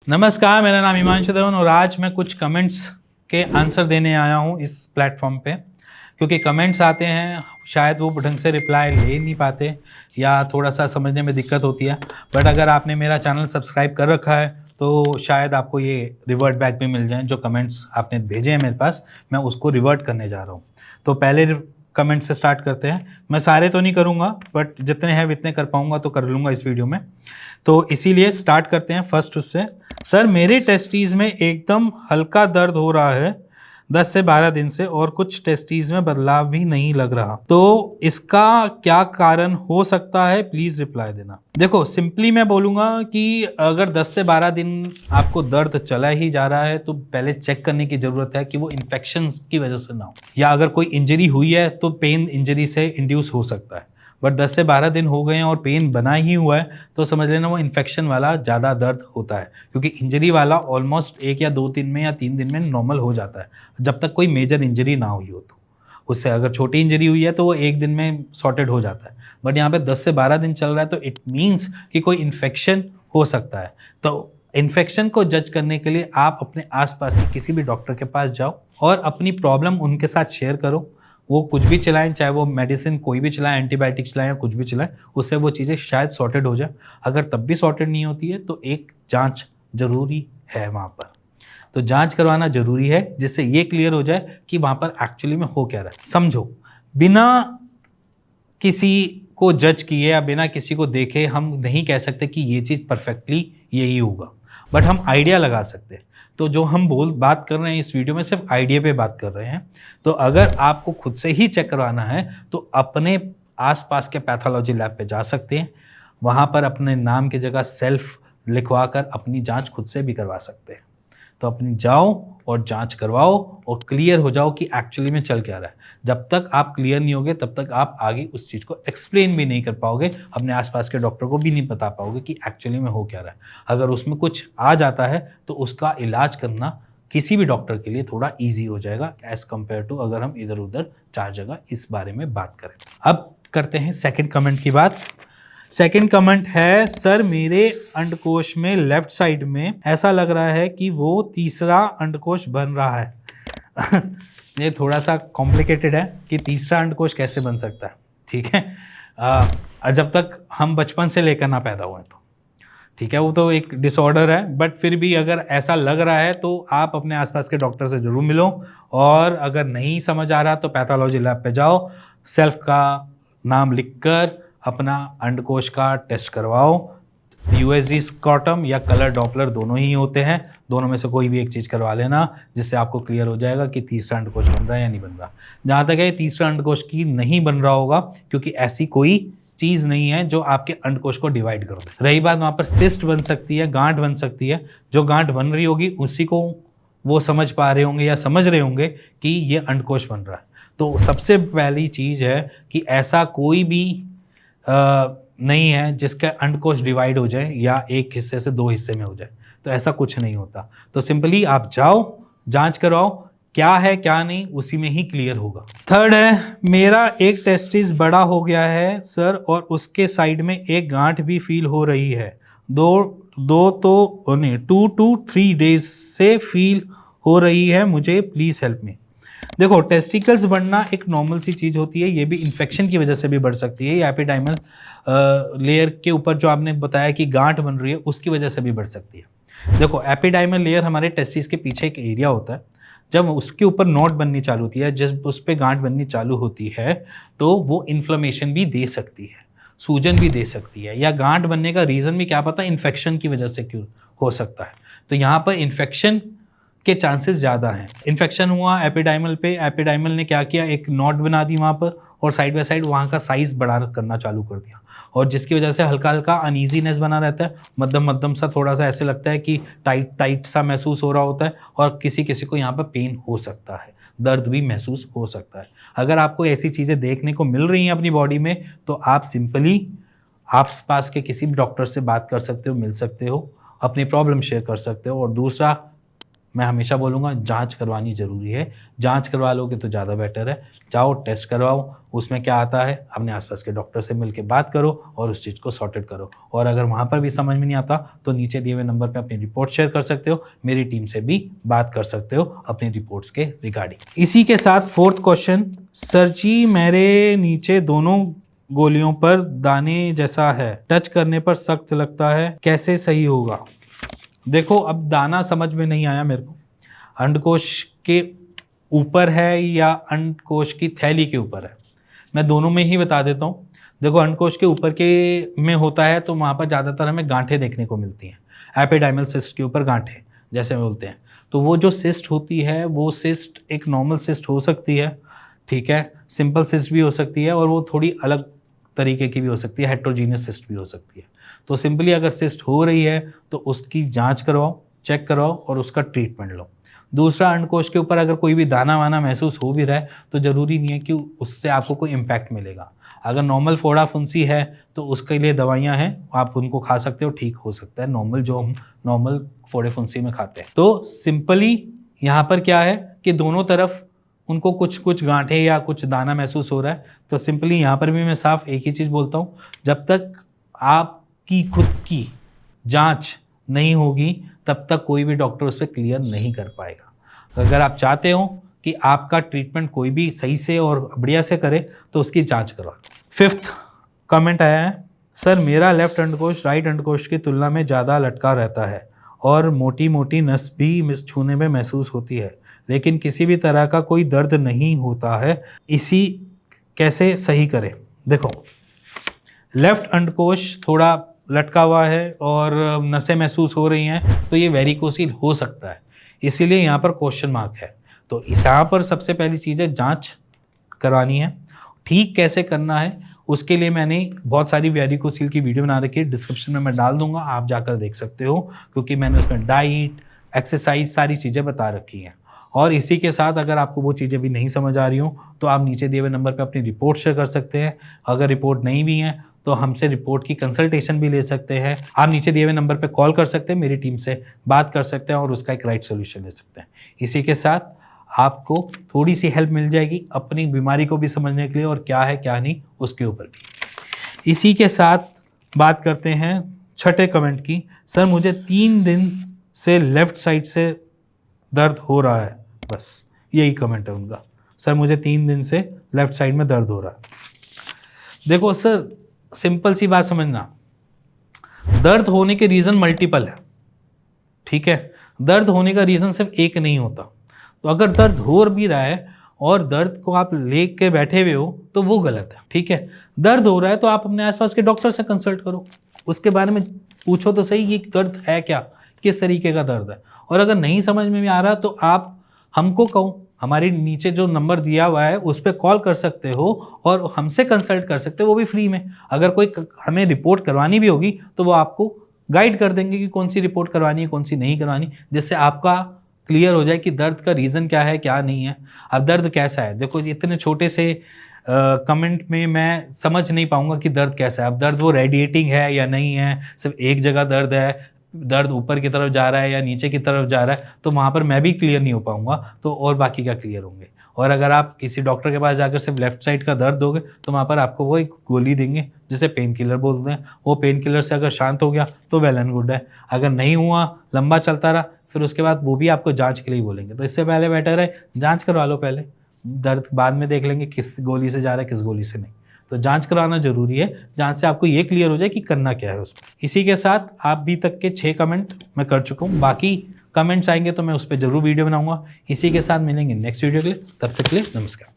नमस्कार, मेरा नाम हिमांशु धवन और आज मैं कुछ कमेंट्स के आंसर देने आया हूँ इस प्लेटफॉर्म पे। क्योंकि कमेंट्स आते हैं, शायद वो ढंग से रिप्लाई ले नहीं पाते या थोड़ा सा समझने में दिक्कत होती है। बट अगर आपने मेरा चैनल सब्सक्राइब कर रखा है तो शायद आपको ये रिवर्ट बैक भी मिल जाए। जो कमेंट्स आपने भेजे हैं मेरे पास, मैं उसको रिवर्ट करने जा रहा हूँ। तो पहले कमेंट से स्टार्ट करते हैं। मैं सारे तो नहीं करूँगा, बट जितने हैं इतने कर पाऊँगा तो कर लूँगा इस वीडियो में। तो इसीलिए स्टार्ट करते हैं फर्स्ट उससे। सर, मेरे टेस्टीज में एकदम हल्का दर्द हो रहा है 10 से 12 दिन से और कुछ टेस्टीज में बदलाव भी नहीं लग रहा, तो इसका क्या कारण हो सकता है? प्लीज रिप्लाई देना। देखो, सिंपली मैं बोलूंगा कि अगर 10 से 12 दिन आपको दर्द चला ही जा रहा है तो पहले चेक करने की जरूरत है कि वो इन्फेक्शन की वजह से ना हो, या अगर कोई इंजरी हुई है तो पेन इंजरी से इंड्यूस हो सकता है। बट 10 से 12 दिन हो गए हैं और पेन बना ही हुआ है तो समझ लेना वो इन्फेक्शन वाला ज़्यादा दर्द होता है। क्योंकि इंजरी वाला ऑलमोस्ट 1 या 2 दिन में या 3 दिन में नॉर्मल हो जाता है, जब तक कोई मेजर इंजरी ना हुई हो। तो उससे अगर छोटी इंजरी हुई है तो वो 1 दिन में सॉर्टेड हो जाता है। बट यहाँ पे 10 से 12 दिन चल रहा है तो इट मीन्स कि कोई इन्फेक्शन हो सकता है। तो इन्फेक्शन को जज करने के लिए आप अपने आसपास के किसी भी डॉक्टर के पास जाओ और अपनी प्रॉब्लम उनके साथ शेयर करो। वो कुछ भी चलाएं, चाहे वो मेडिसिन कोई भी चलाएं, एंटीबायोटिक चलाएं या कुछ भी चलाएं, उससे वो चीज़ें शायद सॉर्टेड हो जाए। अगर तब भी सॉर्टेड नहीं होती है तो एक जांच जरूरी है वहाँ पर। तो जांच करवाना जरूरी है जिससे ये क्लियर हो जाए कि वहाँ पर एक्चुअली में हो क्या रहा है। समझो, बिना किसी को जज किए या बिना किसी को देखे हम नहीं कह सकते कि ये चीज़ परफेक्टली यही होगा, बट हम आइडिया लगा सकते हैं। तो जो हम बात कर रहे हैं इस वीडियो में सिर्फ आइडिया पे बात कर रहे हैं। तो अगर आपको खुद से ही चेक करवाना है तो अपने आसपास के पैथोलॉजी लैब पे जा सकते हैं। वहाँ पर अपने नाम की जगह सेल्फ लिखवा कर अपनी जांच खुद से भी करवा सकते हैं। तो अपनी जाओ और जांच करवाओ और क्लियर हो जाओ कि एक्चुअली में चल क्या रहा है। जब तक आप क्लियर नहीं होगे तब तक आप आगे उस चीज़ को एक्सप्लेन भी नहीं कर पाओगे, अपने आसपास के डॉक्टर को भी नहीं बता पाओगे कि एक्चुअली में हो क्या रहा है। अगर उसमें कुछ आ जाता है तो उसका इलाज करना किसी भी डॉक्टर के लिए थोड़ा ईजी हो जाएगा एज कम्पेयर टू अगर हम इधर उधर 4 जगह इस बारे में बात करें। अब करते हैं सेकेंड कमेंट की बात। सेकंड कमेंट है, सर मेरे अंडकोश में लेफ्ट साइड में ऐसा लग रहा है कि वो तीसरा अंडकोश बन रहा है। ये थोड़ा सा कॉम्प्लिकेटेड है कि तीसरा अंडकोश कैसे बन सकता है। ठीक है, जब तक हम बचपन से लेकर ना पैदा हुए तो ठीक है, वो तो एक डिसऑर्डर है। बट फिर भी अगर ऐसा लग रहा है तो आप अपने आसपास के डॉक्टर से ज़रूर मिलो, और अगर नहीं समझ आ रहा तो पैथोलॉजी लैब पे जाओ, सेल्फ का नाम लिखकर अपना अंडकोश का टेस्ट करवाओ। यूएसजी स्क्रॉटम या कलर डॉपलर दोनों ही होते हैं, दोनों में से कोई भी एक चीज़ करवा लेना जिससे आपको क्लियर हो जाएगा कि तीसरा अंडकोश बन रहा है या नहीं बन रहा। जहाँ तक है तीसरा अंडकोश की नहीं बन रहा होगा क्योंकि ऐसी कोई चीज़ नहीं है जो आपके अंडकोश को डिवाइड कर दे। रही बात, वहाँ पर सिस्ट बन सकती है, गांठ बन सकती है। जो गांठ बन रही होगी उसी को वो समझ पा रहे होंगे या समझ रहे होंगे कि ये अंडकोश बन रहा है। तो सबसे पहली चीज़ है कि ऐसा कोई भी नहीं है जिसका अंडकोश डिवाइड हो जाए या एक हिस्से से 2 हिस्से में हो जाए। तो ऐसा कुछ नहीं होता। तो सिंपली आप जाओ, जांच कराओ, क्या है क्या नहीं उसी में ही क्लियर होगा। थर्ड है, मेरा एक टेस्टिस बड़ा हो गया है सर और उसके साइड में एक गांठ भी फील हो रही है। 2 to 3 डेज से फील हो रही है मुझे, प्लीज हेल्प मी। देखो, टेस्टिकल्स बढ़ना एक नॉर्मल सी चीज़ होती है। ये भी इन्फेक्शन की वजह से भी बढ़ सकती है। ये एपिडाइमल लेयर के ऊपर जो आपने बताया कि गांठ बन रही है उसकी वजह से भी बढ़ सकती है। देखो, एपिडाइमल लेयर हमारे टेस्टिस के पीछे एक एरिया होता है। जब उसके ऊपर नोट बननी चालू होती है, जब उस पर गांठ बननी चालू होती है तो वो इन्फ्लेमेशन भी दे सकती है, सूजन भी दे सकती है, या गांठ बनने का रीज़न भी क्या पता इन्फेक्शन की वजह से क्यों हो सकता है। तो यहाँ पर इन्फेक्शन के चांसेस ज़्यादा हैं। इन्फेक्शन हुआ एपिडाइमल पे, एपिडाइमल ने क्या किया, एक नॉट बना दी वहाँ पर और साइड बाय साइड वहाँ का साइज़ बड़ा करना चालू कर दिया, और जिसकी वजह से हल्का हल्का अनईजीनेस बना रहता है, मध्यम मध्यम सा, थोड़ा सा ऐसे लगता है कि टाइट टाइट सा महसूस हो रहा होता है, और किसी किसी को यहाँ पर पेन हो सकता है, दर्द भी महसूस हो सकता है। अगर आपको ऐसी चीज़ें देखने को मिल रही हैं अपनी बॉडी में तो आप सिंपली आस पास के किसी भी डॉक्टर से बात कर सकते हो, मिल सकते हो, अपनी प्रॉब्लम शेयर कर सकते हो। और दूसरा, मैं हमेशा बोलूँगा जांच करवानी ज़रूरी है। जांच करवा लोगे तो ज़्यादा बेटर है। जाओ टेस्ट करवाओ, उसमें क्या आता है अपने आसपास के डॉक्टर से मिलकर बात करो और उस चीज़ को सॉर्टेड करो। और अगर वहाँ पर भी समझ में नहीं आता तो नीचे दिए हुए नंबर पे अपनी रिपोर्ट शेयर कर सकते हो, मेरी टीम से भी बात कर सकते हो अपनी रिपोर्ट्स के रिगार्डिंग। इसी के साथ 4th क्वेश्चन, सर जी मेरे नीचे दोनों गोलियों पर दाने जैसा है, टच करने पर सख्त लगता है, कैसे सही होगा? देखो अब दाना समझ में नहीं आया मेरे को, अंडकोश के ऊपर है या अंडकोश की थैली के ऊपर है? मैं दोनों में ही बता देता हूँ। देखो अंडकोश के ऊपर के में होता है तो वहाँ पर ज़्यादातर हमें गांठें देखने को मिलती हैं, एपिडाइमल सिस्ट के ऊपर गांठें जैसे बोलते हैं। तो वो जो सिस्ट होती है वो सिस्ट एक नॉर्मल सिस्ट हो सकती है, ठीक है, सिंपल सिस्ट भी हो सकती है और वो थोड़ी अलग तरीके की भी हो सकती है, हेट्रोजीनियस सिस्ट भी हो सकती है। तो सिंपली अगर सिस्ट हो रही है तो उसकी जांच करवाओ, चेक करवाओ और उसका ट्रीटमेंट लो। दूसरा, अंडकोश के ऊपर अगर कोई भी दाना वाना महसूस हो भी रहा है तो ज़रूरी नहीं है कि उससे आपको कोई इम्पैक्ट मिलेगा। अगर नॉर्मल फोड़ा फुंसी है तो उसके लिए दवाइयाँ हैं, आप उनको खा सकते हो, ठीक हो सकता है, नॉर्मल जो हम नॉर्मल फोड़े फुंसी में खाते हैं। तो सिंपली यहाँ पर क्या है कि दोनों तरफ उनको कुछ कुछ गांठें या कुछ दाना महसूस हो रहा है। तो सिंपली यहाँ पर भी मैं साफ एक ही चीज़ बोलता हूँ, जब तक आपकी खुद की जांच नहीं होगी तब तक कोई भी डॉक्टर उस पर क्लियर नहीं कर पाएगा। अगर आप चाहते हो कि आपका ट्रीटमेंट कोई भी सही से और बढ़िया से करे तो उसकी जांच करवा। 5th कमेंट आया है, सर मेरा लेफ्ट अंडकोश राइट अंडकोश की तुलना में ज़्यादा लटका रहता है और मोटी मोटी नस भी छूने में महसूस होती है, लेकिन किसी भी तरह का कोई दर्द नहीं होता है, इसी कैसे सही करें? देखो लेफ्ट अंडकोश थोड़ा लटका हुआ है और नसें महसूस हो रही हैं तो ये वेरिकोसिल हो सकता है, इसीलिए यहाँ पर क्वेश्चन मार्क है। तो यहाँ पर सबसे पहली चीज़ है जांच करवानी है। ठीक कैसे करना है उसके लिए मैंने बहुत सारी वेरिकोसिल की वीडियो बना रखी है, डिस्क्रिप्शन में मैं डाल दूंगा, आप जाकर देख सकते हो, क्योंकि मैंने उसमें डाइट एक्सरसाइज सारी चीज़ें बता रखी हैं। और इसी के साथ अगर आपको वो चीज़ें भी नहीं समझ आ रही हो तो आप नीचे दिए हुए नंबर पर अपनी रिपोर्ट शेयर कर सकते हैं। अगर रिपोर्ट नहीं भी है तो हमसे रिपोर्ट की कंसल्टेशन भी ले सकते हैं। आप नीचे दिए हुए नंबर पे कॉल कर सकते हैं, मेरी टीम से बात कर सकते हैं और उसका एक राइट सोल्यूशन ले सकते हैं। इसी के साथ आपको थोड़ी सी हेल्प मिल जाएगी अपनी बीमारी को भी समझने के लिए और क्या है क्या नहीं उसके ऊपर भी। इसी के साथ बात करते हैं 6ठे कमेंट की, सर मुझे 3 दिन से लेफ्ट साइड से दर्द हो रहा है, बस यही कमेंट है उनका, सर मुझे 3 दिन से लेफ्ट साइड में दर्द हो रहा है। देखो सर सिंपल सी बात समझना, दर्द होने के रीज़न मल्टीपल है, ठीक है, दर्द होने का रीज़न सिर्फ एक नहीं होता। तो अगर दर्द हो भी रहा है और दर्द को आप लेके बैठे हुए हो तो वो गलत है, ठीक है। दर्द हो रहा है तो आप अपने आसपास के डॉक्टर से कंसल्ट करो, उसके बारे में पूछो तो सही ये दर्द है क्या, किस तरीके का दर्द है। और अगर नहीं समझ में भी आ रहा तो आप हमको कहो, हमारे नीचे जो नंबर दिया हुआ है उस पर कॉल कर सकते हो और हमसे कंसल्ट कर सकते हो, वो भी फ्री में। अगर कोई हमें रिपोर्ट करवानी भी होगी तो वो आपको गाइड कर देंगे कि कौन सी रिपोर्ट करवानी है कौन सी नहीं करवानी, जिससे आपका क्लियर हो जाए कि दर्द का रीज़न क्या है क्या नहीं है। अब दर्द कैसा है, देखो इतने छोटे से कमेंट में मैं समझ नहीं पाऊंगा कि दर्द कैसा है। अब दर्द वो रेडिएटिंग है या नहीं है, सिर्फ एक जगह दर्द है, दर्द ऊपर की तरफ जा रहा है या नीचे की तरफ जा रहा है, तो वहाँ पर मैं भी क्लियर नहीं हो पाऊंगा, तो और बाकी क्या क्लियर होंगे। और अगर आप किसी डॉक्टर के पास जाकर सिर्फ लेफ्ट साइड का दर्द दोगे तो वहाँ पर आपको वो एक गोली देंगे जिसे पेन किलर बोलते हैं। वो पेन किलर से अगर शांत हो गया तो वेल एंड गुड है, अगर नहीं हुआ लंबा चलता रहा फिर उसके बाद वो भी आपको जांच के लिए बोलेंगे। तो इससे पहले बेटर है जांच करवा लो, पहले दर्द बाद में देख लेंगे किस गोली से जा रहा है किस गोली से नहीं। तो जांच कराना जरूरी है, जांच से आपको ये क्लियर हो जाए कि करना क्या है उसमें। इसी के साथ आप भी तक के 6 कमेंट मैं कर चुका हूँ, बाकी कमेंट्स आएंगे तो मैं उस पर जरूर वीडियो बनाऊंगा। इसी के साथ मिलेंगे नेक्स्ट वीडियो के लिए, तब तक के लिए नमस्कार।